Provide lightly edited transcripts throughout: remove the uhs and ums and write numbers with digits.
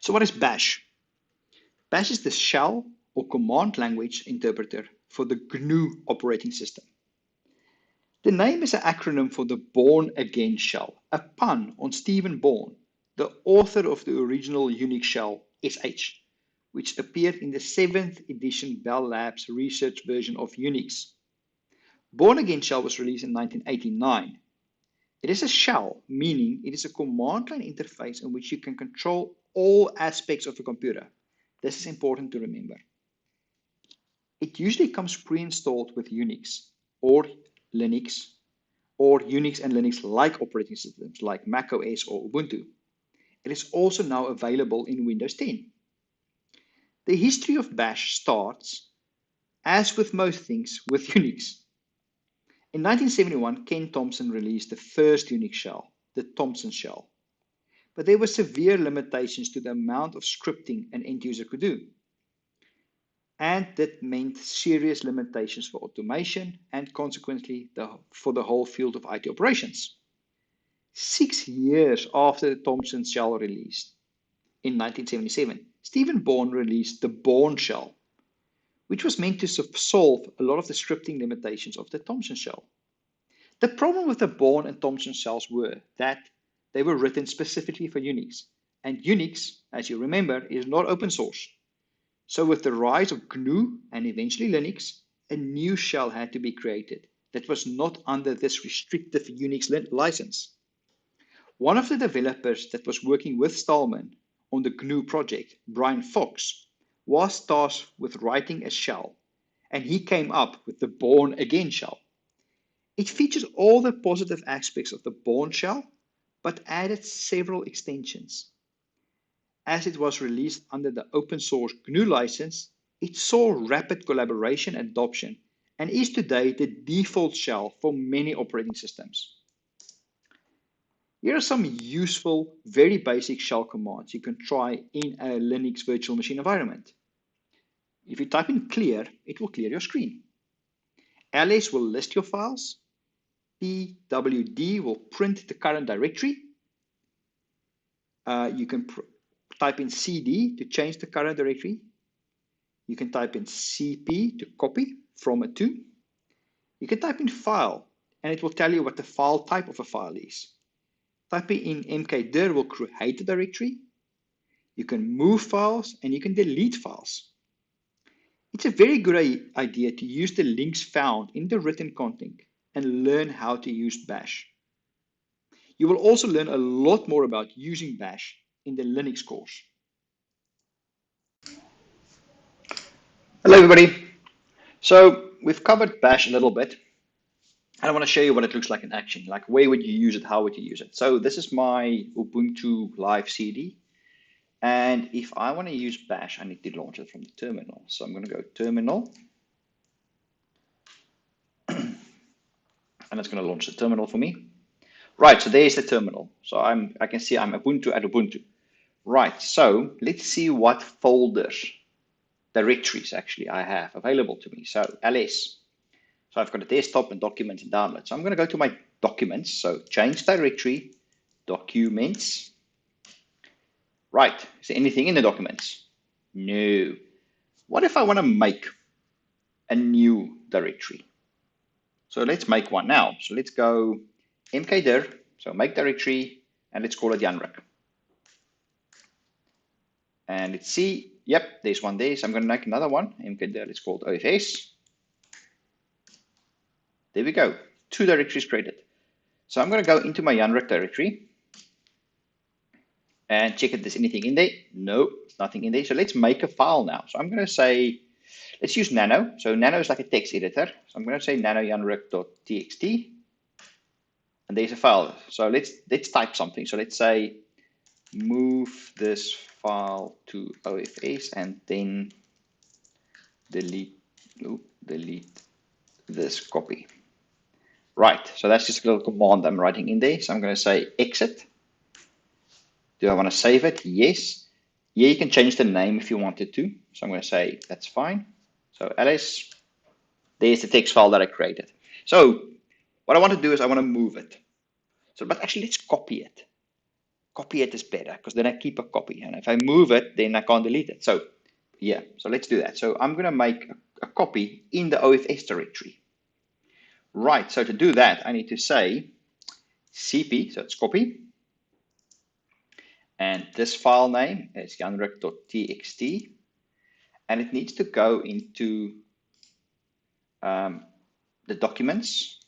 So what is Bash? Bash is the shell or command language interpreter for the GNU operating system. The name is an acronym for the Born Again shell, a pun on Stephen Bourne, the author of the original Unix shell SH, which appeared in the 7th edition Bell Labs research version of Unix. Born Again shell was released in 1989. It is a shell, meaning it is a command line interface in which you can control all aspects of a computer. This is important to remember. It usually comes pre-installed with Unix or Linux or Unix and Linux-like operating systems like Mac OS or Ubuntu. It is also now available in Windows 10. The history of Bash starts, as with most things, with Unix. In 1971, Ken Thompson released the first Unix shell, the Thompson shell. But there were severe limitations to the amount of scripting an end user could do. And that meant serious limitations for automation and consequently for the whole field of IT operations. 6 years after the Thompson shell released, in 1977, Stephen Bourne released the Bourne shell, which was meant to solve a lot of the scripting limitations of the Thompson shell. The problem with the Bourne and Thompson shells were that they were written specifically for Unix, and Unix, as you remember, is not open source. So with the rise of GNU and eventually Linux, a new shell had to be created that was not under this restrictive Unix license. One of the developers that was working with Stallman on the GNU project, Brian Fox, was tasked with writing a shell, and he came up with the Born Again shell. It features all the positive aspects of the Bourne shell, but added several extensions. As it was released under the open source GNU license, it saw rapid collaboration and adoption and is today the default shell for many operating systems. Here are some useful, very basic shell commands you can try in a Linux virtual machine environment. If you type in clear, it will clear your screen. ls will list your files. pwd will print the current directory. You can type in cd to change the current directory. You can type in cp to copy from a to. You can type in file, and it will tell you what the file type of a file is. Typing in mkdir will create a directory. You can move files, and you can delete files. It's a very good idea to use the links found in the written content and learn how to use Bash. You will also learn a lot more about using Bash in the Linux course. Hello everybody. So we've covered Bash a little bit, and I want to show you what it looks like in action, like where would you use it, how would you use it. So this is my Ubuntu Live CD, and if I want to use Bash, I need to launch it from the terminal. So I'm going to go terminal, and it's going to launch the terminal for me. Right, so there's the terminal. So I can see I'm Ubuntu at Ubuntu. Right, so let's see what folders, directories actually I have available to me. So ls. So I've got a desktop and documents and downloads. So I'm going to go to my documents. So change directory, documents. Right, is there anything in the documents? No. What if I want to make a new directory? So let's make one now. So let's go mkdir, so make directory, and let's call it Janrik. And let's see, yep, there's one there. So I'm going to make another one, mkdir, let's call it OFS. There we go, 2 directories created. So I'm going to go into my Janrik directory and check if there's anything in there. No, nothing in there. So let's make a file now. So I'm going to say, let's use nano. So nano is like a text editor. So I'm going to say nano-janrik.txt. And there's a file. So let's type something. So let's say move this file to OFS and then delete this copy. Right, so that's just a little command I'm writing in there. So I'm going to say exit. Do I want to save it? Yes. Yeah, you can change the name if you wanted to. So I'm going to say that's fine. So ls, there's the text file that I created. So what I want to do is I want to move it. So, but actually let's copy it. copy it is better because then I keep a copy. And if I move it, then I can't delete it. So yeah, so let's do that. So I'm going to make a copy in the OFS directory. Right, so to do that, I need to say cp, so it's copy. And this file name is janrik.txt. And it needs to go into the documents.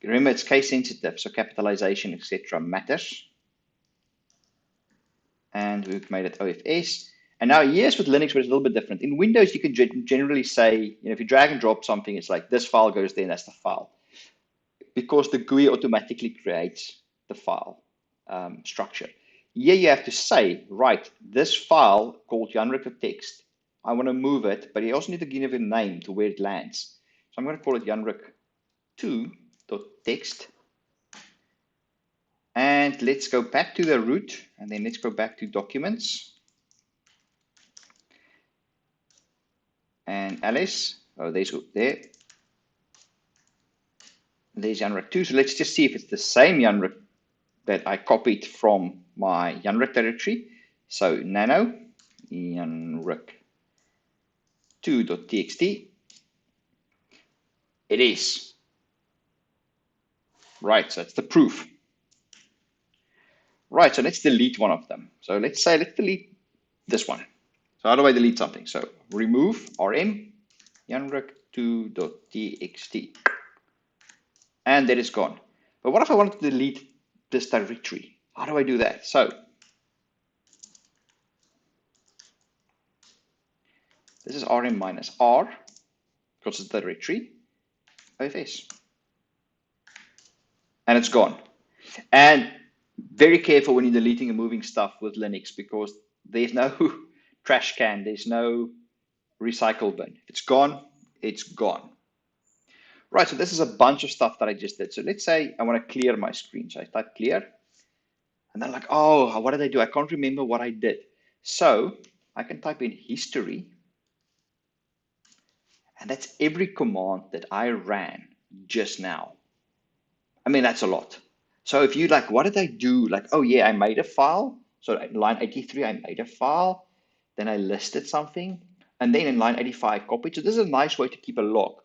Remember, it's case sensitive, so capitalization, etc. matters. And we've made it OFS. And now, yes, with Linux, but it's a little bit different. In Windows, you can generally say, if you drag and drop something, it's like this file goes there, and that's the file. Because the GUI automatically creates the file structure. Here you have to say, right, this file called janrik.txt, I want to move it, but you also need to give it a name to where it lands. So I'm going to call it janrik2.txt. And let's go back to the root, and then let's go back to documents. And ls, there's janrik2. So let's just see if it's the same janrik that I copied from my janrik directory. So nano janrik2.txt. It is. Right, so it's the proof. Right, so let's delete one of them. So let's delete this one. So how do I delete something? So remove rm janrik2.txt. And that is gone. But what if I wanted to delete this directory? How do I do that? So this is rm minus r, because it's the directory, OFS. And it's gone. And very careful when you're deleting and moving stuff with Linux, because there's no trash can, there's no recycle bin. If it's gone, it's gone. Right, so this is a bunch of stuff that I just did. So let's say I want to clear my screen. So I type clear. And then like, oh, what did I do? I can't remember what I did. So I can type in history. And that's every command that I ran just now. I mean, that's a lot. So if you like, what did I do? Like, oh yeah, I made a file. So at line 83, I made a file. Then I listed something. And then in line 85, copied. So this is a nice way to keep a log.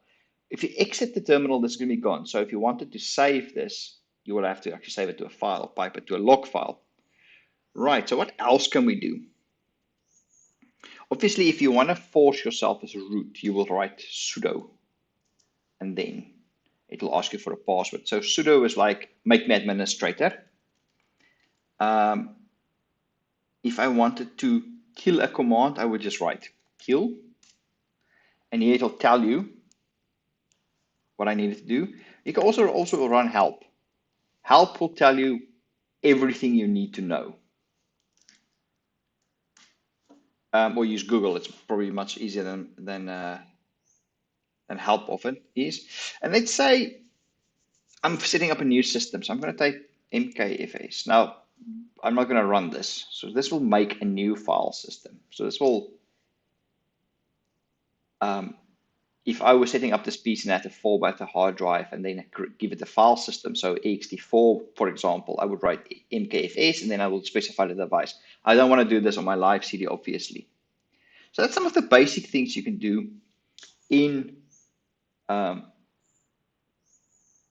If you exit the terminal, this is going to be gone. So if you wanted to save this, you will have to actually save it to a file, pipe it to a log file. Right, so what else can we do? Obviously, if you want to force yourself as root, you will write sudo. And then it will ask you for a password. So sudo is like make me administrator. If I wanted to kill a command, I would just write kill. And here it'll tell you what I needed to do. You can also run help. Help will tell you everything you need to know. Or use Google. It's probably much easier than help often is. And let's say I'm setting up a new system. So I'm going to type mkfs. Now, I'm not going to run this. So this will make a new file system. So this will, if I was setting up this piece and I had to format the hard drive and then give it the file system, so ext4, for example, I would write mkfs and then I will specify the device. I don't want to do this on my live CD, obviously. So that's some of the basic things you can do in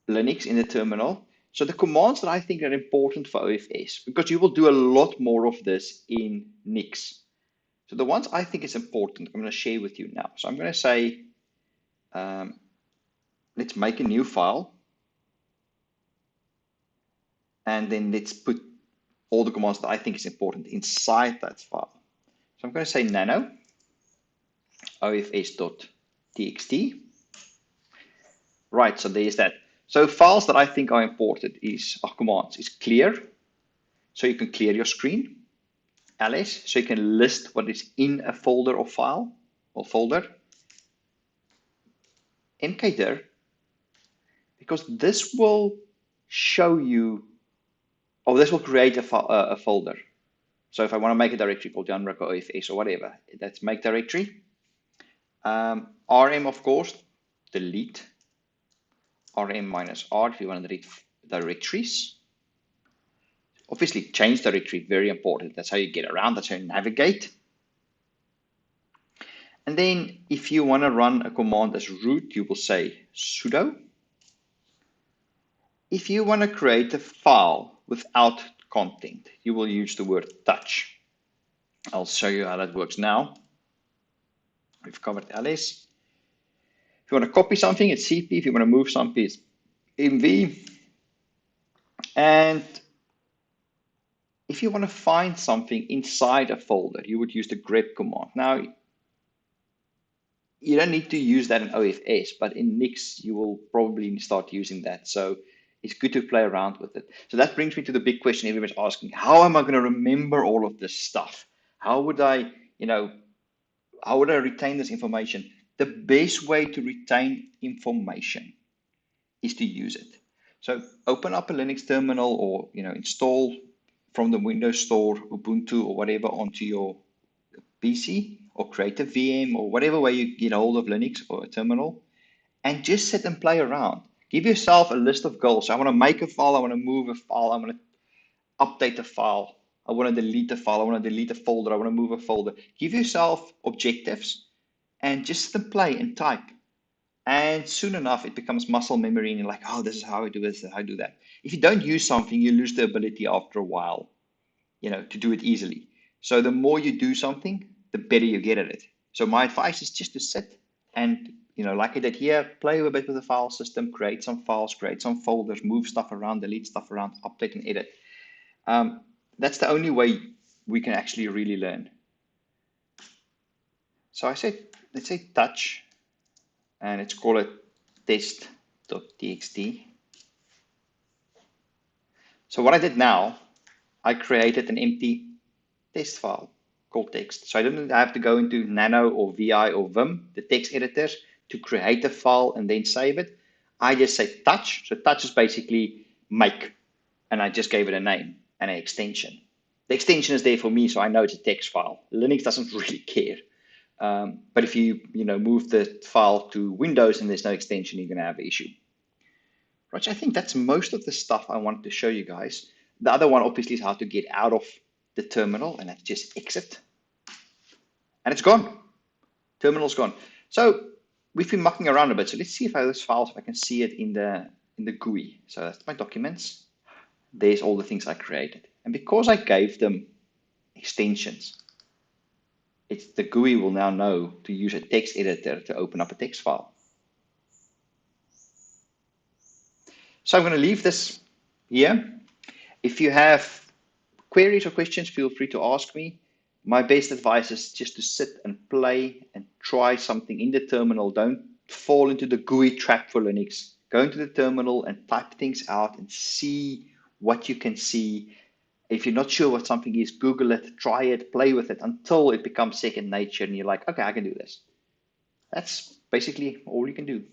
Linux in the terminal. So the commands that I think are important for OFS, because you will do a lot more of this in Nix. So the ones I think is important, I'm going to share with you now. So I'm going to say, let's make a new file. And then let's put all the commands that I think is important inside that file. So I'm going to say nano ofs.txt. Right, so there's that. So files that I think are important are commands. Is clear, so you can clear your screen. ls, so you can list what is in a folder or file or folder. mkdir, because this will show you, or this will create a folder. So if I want to make a directory called janrik or OFS or whatever, that's make directory. rm, of course, delete. rm minus r if you want to delete directories. Obviously, change directory, very important. That's how you get around, that's how you navigate. And then if you want to run a command as root, you will say sudo. If you want to create a file without content, you will use the word touch. I'll show you how that works now. We've covered ls. If you want to copy something, it's cp. If you want to move something, it's mv. And if you want to find something inside a folder, you would use the grep command. Now, you don't need to use that in OFS, but in Nix, you will probably start using that. So it's good to play around with it. So that brings me to the big question everybody's asking: how am I going to remember all of this stuff? How would I, how would I retain this information? The best way to retain information is to use it. So open up a Linux terminal, or install from the Windows Store Ubuntu or whatever onto your PC, or create a VM, or whatever way you get hold of Linux or a terminal, and just sit and play around. Give yourself a list of goals. So I want to make a file, I want to move a file, I want to update a file, I want to delete a file, I want to delete a folder, I want to move a folder. Give yourself objectives and just sit and play and type. And soon enough, it becomes muscle memory, and you're like, oh, this is how I do this, how I do that. If you don't use something, you lose the ability after a while, to do it easily. So the more you do something, the better you get at it. So my advice is just to sit and, like I did here, play a bit with the file system, create some files, create some folders, move stuff around, delete stuff around, update and edit. That's the only way we can actually really learn. So I said, let's say touch, and let's call it test.txt. So what I did now, I created an empty test file called text. So I didn't have to go into Nano or VI or Vim, the text editors, to create a file and then save it. I just say touch. So touch is basically make, and I just gave it a name and an extension. The extension is there for me, so I know it's a text file. Linux doesn't really care. But if you move the file to Windows and there's no extension, you're going to have an issue. Right, so I think that's most of the stuff I wanted to show you guys. The other one obviously is how to get out of the terminal, and that's just exit. And it's gone. Terminal's gone. So we've been mucking around a bit. So let's see if I have those files, if I can see it in the GUI. So that's my documents. There's all the things I created. And because I gave them extensions, the GUI will now know to use a text editor to open up a text file. So I'm going to leave this here. If you have queries or questions, feel free to ask me. My best advice is just to sit and play and try something in the terminal. Don't fall into the GUI trap for Linux. Go into the terminal and type things out and see what you can see. If you're not sure what something is, Google it, try it, play with it until it becomes second nature and you're like, okay, I can do this. That's basically all you can do.